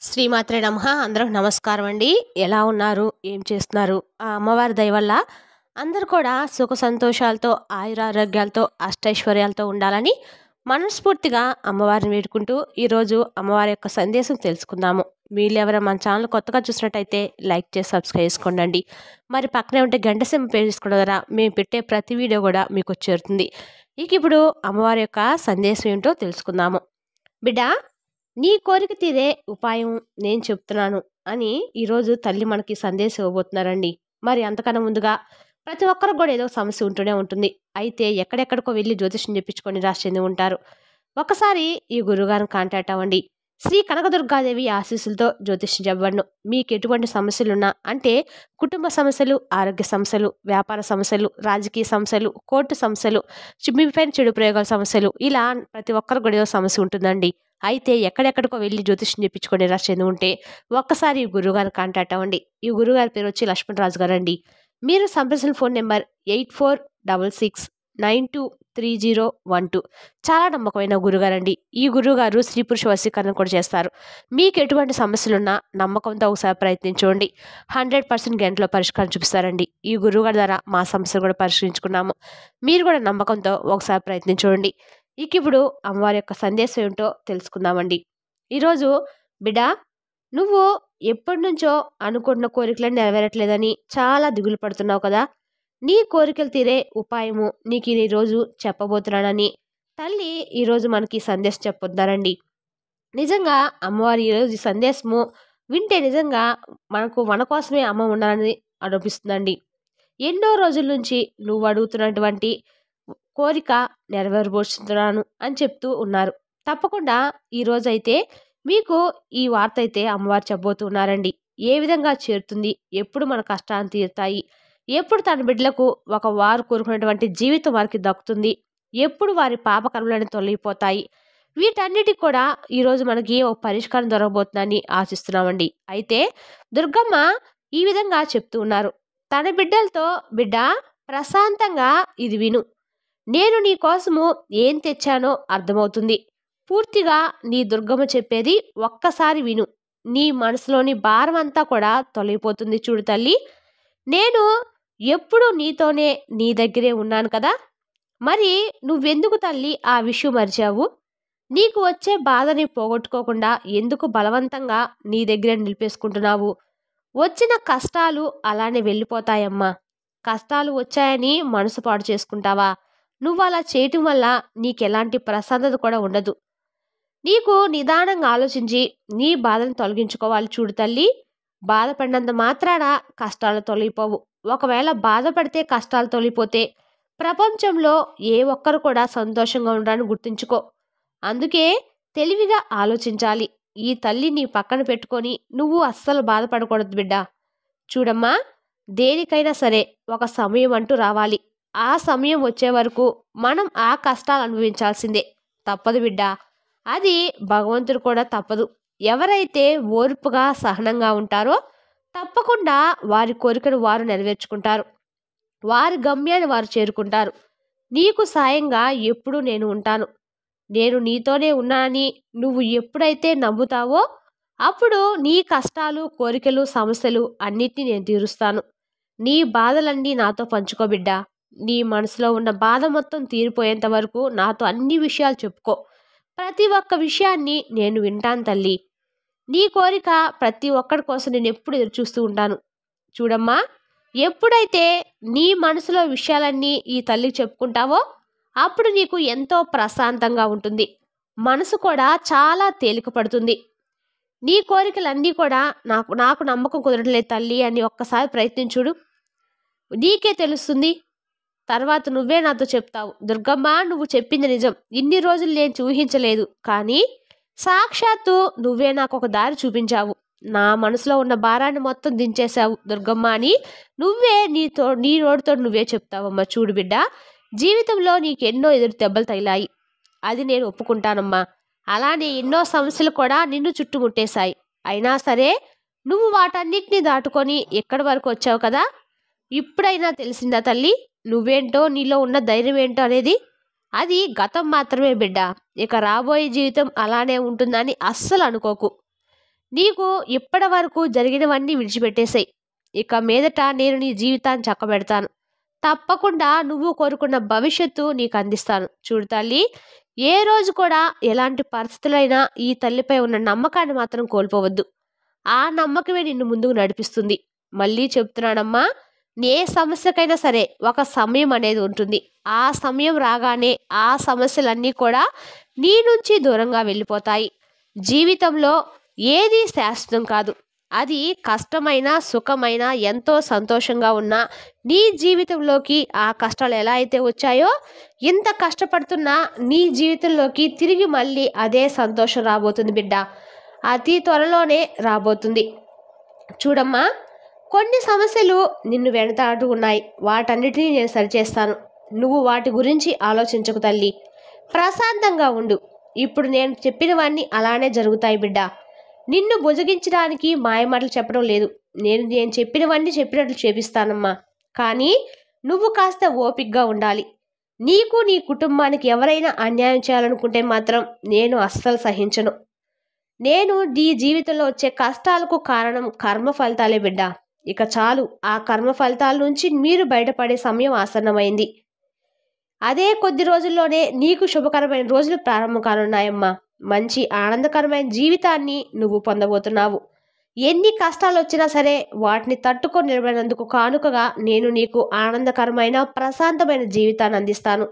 శ్రీమాత్రే నమః. అందరికి నమస్కారం అండి. ఎలా ఉన్నారు? ఏం చేస్తున్నారు? ఆ అమ్మవారి దయ వల్ల అందరూ కూడా సుఖ సంతోషాలతో, ఆయురారోగ్యాలతో, అష్టైశ్వర్యాలతో ఉండాలని మనస్ఫూర్తిగా అమ్మవారిని వేడుకుంటూ ఈరోజు అమ్మవారి యొక్క సందేశం తెలుసుకుందాము. వీళ్ళెవరైనా మన ఛానల్ కొత్తగా చూసినట్టయితే లైక్ చేసి సబ్స్క్రైబ్ చేసుకోండి. మరి పక్కనే ఉంటే గంట సింబల్ చేసుకోవడం ద్వారా మేము పెట్టే ప్రతి వీడియో కూడా మీకు చేరుతుంది. ఇక ఇప్పుడు అమ్మవారి యొక్క సందేశం ఏంటో తెలుసుకుందాము. బిడ్డ, నీ కోరిక తీరే ఉపాయం నేను చెప్తున్నాను అని ఈరోజు తల్లి మనకి సందేశం ఇవ్వబోతున్నారండి. మరి అంతకన్నా ముందుగా ప్రతి ఒక్కరికి కూడా ఏదో సమస్య ఉంటూనే ఉంటుంది. అయితే ఎక్కడెక్కడికో వెళ్ళి జ్యోతిష్యం చెప్పించుకొని రాసి చెంది ఉంటారు. ఒకసారి ఈ గురువుగారిని కాంటాక్ట్ అవ్వండి. శ్రీ కనకదుర్గాదేవి ఆశీస్సులతో జ్యోతిష్యం చెప్పబడను. మీకు ఎటువంటి సమస్యలున్నా, అంటే కుటుంబ సమస్యలు, ఆరోగ్య సమస్యలు, వ్యాపార సమస్యలు, రాజకీయ సమస్యలు, కోర్టు సమస్యలు, మీపైన చెడు ప్రయోగాల సమస్యలు, ఇలా ప్రతి ఒక్కరికి కూడా ఏదో సమస్య ఉంటుందండి. అయితే ఎక్కడెక్కడికో వెళ్ళి జ్యోతిష్యం చెప్పించుకొని రాసి ఉంటే ఒక్కసారి ఈ గురువుగారిని కాంటాక్ట్ అవ్వండి. ఈ గురువుగారి పేరు వచ్చి లక్ష్మణరాజు గారు అండి. మీరు సంప్రదించిన ఫోన్ నెంబర్ 8466923012. చాలా నమ్మకమైన గురుగారండి. ఈ గురువుగారు స్త్రీ పురుష వశీకరణ కూడా చేస్తారు. మీకు ఎటువంటి సమస్యలున్నా నమ్మకంతో ఒకసారి ప్రయత్నించండి. 100% గంటలో పరిష్కారం చూపిస్తారండి. ఈ గురువుగారి ద్వారా మా సమస్యలు కూడా పరిష్కరించుకున్నాము. మీరు కూడా నమ్మకంతో ఒకసారి ప్రయత్నించండి. ఇక ఇప్పుడు అమ్మవారి యొక్క సందేశం ఏంటో తెలుసుకుందామండి. ఈరోజు బిడ్డ, నువ్వు ఎప్పటి నుంచో అనుకుంటున్న కోరికలను నెరవేరట్లేదని చాలా దిగులు పడుతున్నావు కదా. నీ కోరికలు తీరే ఉపాయము నీకు ఈరోజు చెప్పబోతున్నానని తల్లి ఈరోజు మనకి సందేశం చెప్పొద్దారండి. నిజంగా అమ్మవారి ఈరోజు ఈ సందేశము వింటే నిజంగా మన కోసమే అమ్మ ఉండాలని అనిపిస్తుందండి. ఎన్నో రోజుల నుంచి నువ్వు అడుగుతున్నటువంటి కోరిక నెరవేరబోతున్నాను అని చెప్తూ ఉన్నారు. తప్పకుండా ఈరోజైతే మీకు ఈ వార్త అయితే అమ్మవారు చెప్పబోతున్నారండి. ఏ విధంగా చేరుతుంది, ఎప్పుడు మన కష్టాన్ని తీరుతాయి, ఎప్పుడు తన బిడ్డలకు ఒక వారు కోరుకున్నటువంటి జీవితం వారికి దక్కుతుంది, ఎప్పుడు వారి పాపకర్మలను తొలగిపోతాయి, వీటన్నిటికి కూడా ఈరోజు మనకి ఒక పరిష్కారం దొరకబోతుందని ఆశిస్తున్నామండి. అయితే దుర్గమ్మ ఈ విధంగా చెప్తూ ఉన్నారు. తన బిడ్డలతో, బిడ్డ ప్రశాంతంగా ఇది విను. నేను నీ కోసము ఏం తెచ్చానో అర్థమవుతుంది. పూర్తిగా నీ దుర్గమ్మ చెప్పేది ఒక్కసారి విను. నీ మనసులోని భారం అంతా కూడా తొలగిపోతుంది. చూడు తల్లి, నేను ఎప్పుడూ నీతోనే, నీ దగ్గరే ఉన్నాను కదా. మరి నువ్వెందుకు తల్లి ఆ విషయం మరిచావు? నీకు వచ్చే బాధని పోగొట్టుకోకుండా ఎందుకు బలవంతంగా నీ దగ్గరే నిలిపేసుకుంటున్నావు? వచ్చిన కష్టాలు అలానే వెళ్ళిపోతాయమ్మా. కష్టాలు వచ్చాయని మనసు పాడు చేసుకుంటావా? నువ్వు అలా చేయటం వల్ల నీకెలాంటి ప్రశాంతత కూడా ఉండదు. నీకు నిదానంగా ఆలోచించి నీ బాధను తొలగించుకోవాలి. చూడు తల్లి, బాధపడినంత మాత్రాన కష్టాలు తొలగిపోవు. ఒకవేళ బాధపడితే కష్టాలు తొలగిపోతే ప్రపంచంలో ఏ ఒక్కరు కూడా సంతోషంగా ఉండడాన్ని గుర్తుంచుకో. అందుకే తెలివిగా ఆలోచించాలి. ఈ తల్లి నీ పక్కన పెట్టుకొని నువ్వు అస్సలు బాధపడకూడదు బిడ్డ. చూడమ్మా, దేనికైనా సరే ఒక సమయం అంటూ రావాలి. ఆ సమయం వచ్చే వరకు మనం ఆ కష్టాలు అనుభవించాల్సిందే. తప్పదు బిడ్డ. అది భగవంతుడు కూడా తప్పదు. ఎవరైతే ఓర్పుగా సహనంగా ఉంటారో తప్పకుండా వారి కోరికను వారు నెరవేర్చుకుంటారు. వారి గమ్యాన్ని వారు చేరుకుంటారు. నీకు సాయంగా ఎప్పుడూ నేను ఉంటాను. నేను నీతోనే ఉన్నానని నువ్వు ఎప్పుడైతే నమ్ముతావో అప్పుడు నీ కష్టాలు, కోరికలు, సమస్యలు అన్నిటినీ నేను తీరుస్తాను. నీ బాధలన్నీ నాతో పంచుకో బిడ్డ. నీ మనసులో ఉన్న బాధ మొత్తం తీరిపోయేంత వరకు నాతో అన్ని విషయాలు చెప్పుకో. ప్రతి ఒక్క విషయాన్ని నేను వింటాను తల్లి. నీ కోరిక ప్రతి ఒక్కడి కోసం నేను ఎప్పుడు ఎదురు చూస్తూ ఉంటాను. చూడమ్మా, ఎప్పుడైతే నీ మనసులో విషయాలన్నీ ఈ తల్లికి చెప్పుకుంటావో అప్పుడు నీకు ఎంతో ప్రశాంతంగా ఉంటుంది. మనసు కూడా చాలా తేలిక పడుతుంది. నీ కోరికలన్నీ కూడా నాకు నమ్మకం కుదరట్లేదు తల్లి అని ఒక్కసారి ప్రయత్నించుడు. నీకే తెలుస్తుంది. తర్వాత నువ్వే నాతో చెప్తావు, దుర్గమ్మ నువ్వు చెప్పింది నిజం, ఇన్ని రోజులు నేను ఊహించలేదు, కానీ సాక్షాత్తు నువ్వే నాకు ఒక దారి చూపించావు. నా మనసులో ఉన్న భారాన్ని మొత్తం దించేశావు దుర్గమ్మ అని నువ్వే నీ నోటితో నువ్వే చెప్తావమ్మా. చూడు బిడ్డ, జీవితంలో నీకు ఎన్నో ఎదురు దెబ్బలు తగిలాయి, అది నేను ఒప్పుకుంటానమ్మా. అలానే ఎన్నో సమస్యలు కూడా నిన్ను చుట్టుముట్టేశాయి. అయినా సరే నువ్వు వాటన్నిటిని దాటుకొని ఎక్కడి వరకు వచ్చావు కదా. ఇప్పుడైనా తెలిసిందా తల్లి, నువ్వేంటో, నీలో ఉన్న ధైర్యం ఏంటో అనేది? అది గతం మాత్రమే బిడ్డ. ఇక రాబోయే జీవితం అలానే ఉంటుందని అస్సలు అనుకోకు. నీకు ఇప్పటి వరకు జరిగినవన్నీ విడిచిపెట్టేసేయ్. ఇక మీదట నేను నీ జీవితాన్ని చక్కబెడతాను. తప్పకుండా నువ్వు కోరుకున్న భవిష్యత్తు నీకు అందిస్తాను. చూడు తల్లి, ఏ రోజు కూడా ఎలాంటి పరిస్థితులైనా ఈ తల్లిపై ఉన్న నమ్మకాన్ని మాత్రం కోల్పోవద్దు. ఆ నమ్మకమే నిన్ను ముందుకు నడిపిస్తుంది. మళ్ళీ చెప్తున్నానమ్మా, ఏ సమస్యకైనా సరే ఒక సమయం అనేది ఉంటుంది. ఆ సమయం రాగానే ఆ సమస్యలన్నీ కూడా నీ నుంచి దూరంగా వెళ్ళిపోతాయి. జీవితంలో ఏది శాశ్వతం కాదు. అది కష్టమైన, సుఖమైన, ఎంతో సంతోషంగా ఉన్నా నీ జీవితంలోకి ఆ కష్టాలు ఎలా అయితే వచ్చాయో, ఇంత కష్టపడుతున్నా నీ జీవితంలోకి తిరిగి మళ్ళీ అదే సంతోషం రాబోతుంది బిడ్డ. అతి త్వరలోనే రాబోతుంది. చూడమ్మా, కొన్ని సమస్యలు నిన్ను వెంటాడుతూ ఉన్నాయి. వాటన్నిటినీ నేను సరిచేస్తాను. నువ్వు వాటి గురించి ఆలోచించకు తల్లి. ప్రశాంతంగా ఉండు. ఇప్పుడు నేను చెప్పినవన్నీ అలానే జరుగుతాయి బిడ్డ. నిన్ను బుజగించడానికి మాయమాటలు చెప్పడం లేదు. నేను చెప్పినవన్నీ చెప్పినట్లు చేపిస్తానమ్మా. కానీ నువ్వు కాస్త ఓపికగా ఉండాలి. నీకు నీ కుటుంబానికి ఎవరైనా అన్యాయం చేయాలనుకుంటే మాత్రం నేను అస్సలు సహించను. నేను నీ జీవితంలో వచ్చే కష్టాలకు కారణం కర్మ ఫలితాలే బిడ్డ. ఇక చాలు, ఆ కర్మ ఫలితాల నుంచి మీరు బయటపడే సమయం ఆసన్నమైంది. అదే కొద్ది రోజుల్లోనే నీకు శుభకరమైన రోజులు ప్రారంభం కానున్నాయమ్మా. మంచి ఆనందకరమైన జీవితాన్ని నువ్వు పొందబోతున్నావు. ఎన్ని కష్టాలు వచ్చినా సరే వాటిని తట్టుకొని నిలబడినందుకు కానుకగా నేను నీకు ఆనందకరమైన, ప్రశాంతమైన జీవితాన్ని అందిస్తాను.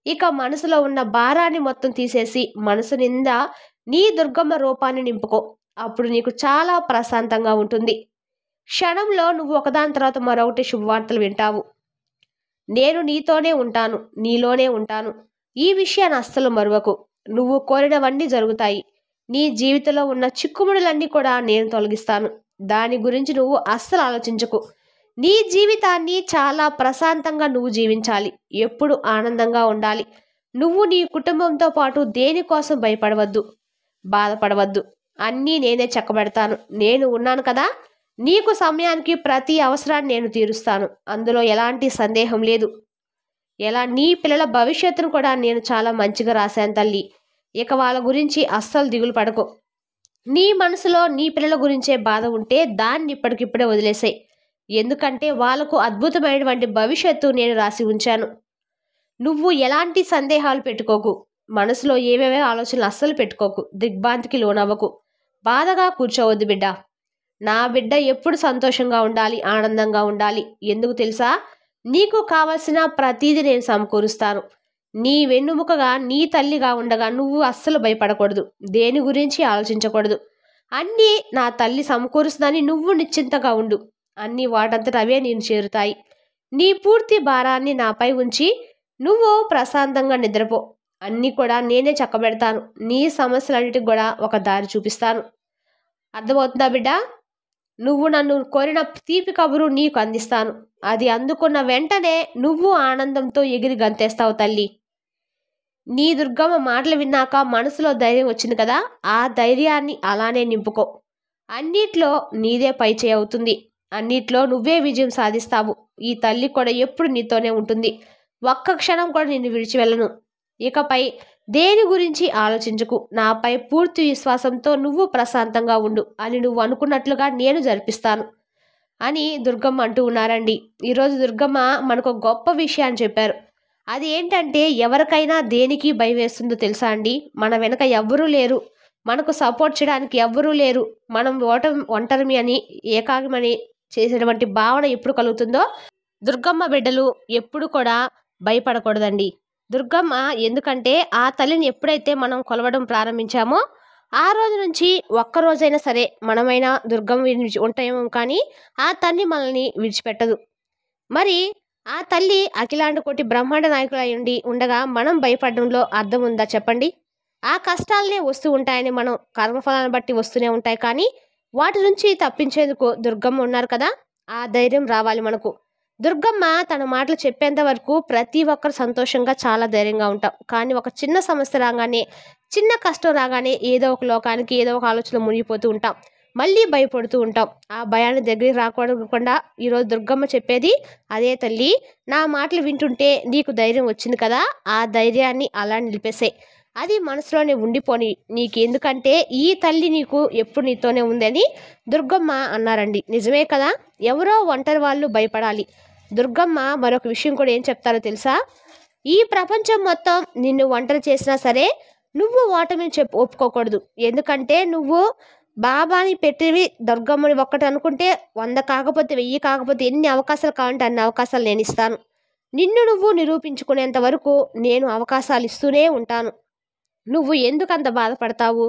ఇక మనసులో ఉన్న భారాన్ని మొత్తం తీసేసి మనసు నిండా నీ దుర్గమ్మ రూపాన్ని నింపుకో. అప్పుడు నీకు చాలా ప్రశాంతంగా ఉంటుంది. క్షణంలో నువ్వు ఒకదాని తర్వాత మరొకటి శుభవార్తలు వింటావు. నేను నీతోనే ఉంటాను, నీలోనే ఉంటాను. ఈ విషయాన్ని అస్సలు మరువకు. నువ్వు కోరినవన్నీ జరుగుతాయి. నీ జీవితంలో ఉన్న చిక్కుముడులన్నీ కూడా నేను తొలగిస్తాను. దాని గురించి నువ్వు అస్సలు ఆలోచించకు. నీ జీవితాన్ని చాలా ప్రశాంతంగా నువ్వు జీవించాలి. ఎప్పుడు ఆనందంగా ఉండాలి. నువ్వు నీ కుటుంబంతో పాటు దేనికోసం భయపడవద్దు, బాధపడవద్దు. అన్నీ నేనే చక్కబెడతాను. నేను ఉన్నాను కదా. నీకు సమయానికి ప్రతి అవసరాన్ని నేను తీరుస్తాను. అందులో ఎలాంటి సందేహం లేదు. నీ పిల్లల భవిష్యత్తును కూడా నేను చాలా మంచిగా రాశాను తల్లి. ఇక వాళ్ళ గురించి అస్సలు దిగులు పడకు. నీ మనసులో నీ పిల్లల గురించే బాధ ఉంటే దాన్ని ఇప్పటికిప్పుడే వదిలేసాయి. ఎందుకంటే వాళ్ళకు అద్భుతమైనటువంటి భవిష్యత్తు నేను రాసి ఉంచాను. నువ్వు ఎలాంటి సందేహాలు పెట్టుకోకు. మనసులో ఏవేవో ఆలోచనలు అస్సలు పెట్టుకోకు. దిగ్భ్రాంతికి లోనవ్వకు. బాధగా కూర్చోవద్దు బిడ్డ. నా బిడ్డ ఎప్పుడు సంతోషంగా ఉండాలి, ఆనందంగా ఉండాలి. ఎందుకు తెలుసా? నీకు కావలసిన ప్రతీది నేను సమకూరుస్తాను. నీ వెన్నుముకగా, నీ తల్లిగా ఉండగా నువ్వు అస్సలు భయపడకూడదు. దేని గురించి ఆలోచించకూడదు. అన్నీ నా తల్లి సమకూరుస్తుందని నువ్వు నిశ్చింతగా ఉండు. అన్నీ వాటంతట అవే నేను చేరుతాయి. నీ పూర్తి భారాన్ని నాపై ఉంచి నువ్వు ప్రశాంతంగా నిద్రపో. అన్నీ కూడా నేనే చక్కబెడతాను. నీ సమస్యలన్నిటికి కూడా ఒక దారి చూపిస్తాను. అర్థమవుతుందా బిడ్డ? నువ్వు నన్ను కోరిన తీపి కబురు నీకు అందిస్తాను. అది అందుకున్న వెంటనే నువ్వు ఆనందంతో ఎగిరి గంతేస్తావు తల్లి. నీ దుర్గమ్మ మాటలు విన్నాక మనసులో ధైర్యం వచ్చింది కదా. ఆ ధైర్యాన్ని అలానే నింపుకో. అన్నిట్లో నీదే పైచేయి అవుతుంది. అన్నిట్లో నువ్వే విజయం సాధిస్తావు. ఈ తల్లి కూడా ఎప్పుడు నీతోనే ఉంటుంది. ఒక్క క్షణం కూడా నిన్ను విడిచి వెళ్ళను. ఇకపై దేని గురించి ఆలోచించకు. నాపై పూర్తి విశ్వాసంతో నువ్వు ప్రశాంతంగా ఉండు అని నువ్వు అనుకున్నట్లుగా నేను జరిపిస్తాను అని దుర్గమ్మ అంటూ ఉన్నారండి. ఈరోజు దుర్గమ్మ మనకు గొప్ప విషయాన్ని చెప్పారు. అది ఏంటంటే, ఎవరికైనా దేనికి భయం వేస్తుందో తెలుసా అండి? మన వెనక ఎవ్వరూ లేరు, మనకు సపోర్ట్ చేయడానికి ఎవ్వరూ లేరు, మనం ఒంటరిమి అని, ఏకాగ్రమని చేసేటువంటి భావన ఎప్పుడు కలుగుతుందో దుర్గమ్మ బిడ్డలు ఎప్పుడు కూడా భయపడకూడదండి. దుర్గమ్మ ఎందుకంటే ఆ తల్లిని ఎప్పుడైతే మనం కొలవడం ప్రారంభించామో ఆ రోజు నుంచి ఒక్కరోజైనా సరే మనమైనా దుర్గమ్మ ఉంటాయేమో కానీ ఆ తల్లి మనల్ని విడిచిపెట్టదు. మరి ఆ తల్లి అఖిలాండ కోటి బ్రహ్మాండ నాయకులు అయ్యుండి ఉండగా మనం భయపడడంలో అర్థం ఉందా చెప్పండి? ఆ కష్టాలనే వస్తూ ఉంటాయని, మనం కర్మఫలాన్ని బట్టి వస్తూనే ఉంటాయి, కానీ వాటి నుంచి తప్పించేందుకు దుర్గమ్మ ఉన్నారు కదా. ఆ ధైర్యం రావాలి మనకు. దుర్గమ్మ తన మాటలు చెప్పేంత వరకు ప్రతి ఒక్కరు సంతోషంగా చాలా ధైర్యంగా ఉంటాం. కానీ ఒక చిన్న సమస్య రాగానే, చిన్న కష్టం రాగానే ఏదో ఒక లోకానికి, ఏదో ఒక ఆలోచనలో మునిగిపోతూ ఉంటాం. మళ్ళీ భయపడుతూ ఉంటాం. ఆ భయాన్ని దగ్గరికి రాకుండా ఈరోజు దుర్గమ్మ చెప్పేది అదే తల్లి, నా మాటలు వింటుంటే నీకు ధైర్యం వచ్చింది కదా, ఆ ధైర్యాన్ని అలా నిలిపేసే. అది మనసులోనే ఉండిపోని నీకెందుకంటే ఈ తల్లి నీకు ఎప్పుడు నీతోనే ఉందని దుర్గమ్మ అన్నారండి. నిజమే కదా, ఎవరో ఒంటరి వాళ్ళు భయపడాలి. దుర్గమ్మ మరొక విషయం కూడా ఏం చెప్తారో తెలుసా? ఈ ప్రపంచం మొత్తం నిన్ను ఒంటరి చేసినా సరే నువ్వు ఓటమిని ఒప్పుకోకూడదు. ఎందుకంటే నువ్వు బాబాని పెట్టివి దుర్గమ్మని ఒక్కటి అనుకుంటే 100 కాకపోతే 1000 కాకపోతే ఎన్ని అవకాశాలు కావాలంటే అన్ని అవకాశాలు నేను ఇస్తాను. నిన్ను నువ్వు నిరూపించుకునేంత వరకు నేను అవకాశాలు ఇస్తూనే ఉంటాను. నువ్వు ఎందుకంత బాధపడతావు?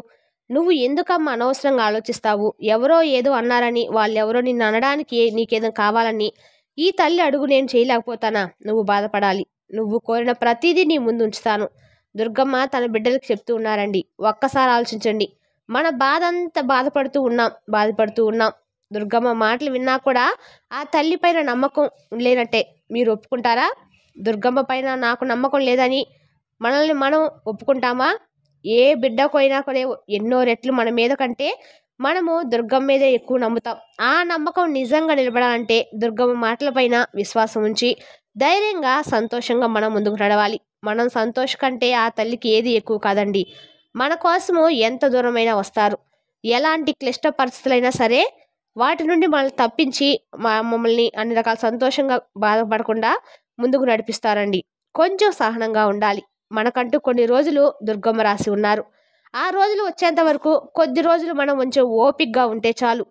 నువ్వు ఎందుకమ్మా అనవసరంగా ఆలోచిస్తావు? ఎవరో ఏదో అన్నారని, వాళ్ళెవరో నిన్ను అనడానికి నీకేదో కావాలని ఈ తల్లి అడుగు నేను చేయలేకపోతానా? నువ్వు బాధపడాలి. నువ్వు కోరిన ప్రతిదీ నీ ముందు ఉంచుతాను. దుర్గమ్మ తన బిడ్డలకు చెప్తూ ఉన్నారండి. ఒక్కసారి ఆలోచించండి. మన బాధంతా బాధపడుతూ ఉన్నాం. దుర్గమ్మ మాటలు విన్నా కూడా ఆ తల్లి పైన నమ్మకం లేనట్టే. మీరు ఒప్పుకుంటారా? దుర్గమ్మ పైన నాకు నమ్మకం లేదని మనల్ని మనం ఒప్పుకుంటామా? ఏ బిడ్డకైనా కూడా ఎన్నో రెట్లు మన మీద కంటే మనము దుర్గమ్మ మీదే ఎక్కువ నమ్ముతాం. ఆ నమ్మకం నిజంగా నిలబడాలంటే దుర్గమ్మ మాటలపైన విశ్వాసం ఉంచి ధైర్యంగా సంతోషంగా మనం ముందుకు నడవాలి. మనం సంతోషం కంటే ఆ తల్లికి ఏది ఎక్కువ కాదండి. మన కోసము ఎంత దూరమైనా వస్తారు. ఎలాంటి క్లిష్ట పరిస్థితులైనా సరే వాటి నుండి మనల్ని తప్పించి మమ్మల్ని అన్ని రకాల సంతోషంగా బాధపడకుండా ముందుకు నడిపిస్తారండి. కొంచెం సహనంగా ఉండాలి. మనకంటూ కొన్ని రోజులు దుర్గమ్మ రాసి ఉన్నారు. ఆ రోజులు వచ్చేంత వరకు కొద్ది రోజులు మనం కొంచెం ఓపికగా ఉంటే చాలు,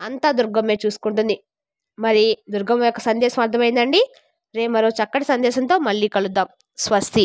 అంతా దుర్గమ్మే చూసుకుంటుంది. మరి దుర్గమ్మ యొక్క సందేశం అర్థమైందండి. రేపు మరో చక్కటి సందేశంతో మళ్ళీ కలుద్దాం. స్వస్తి.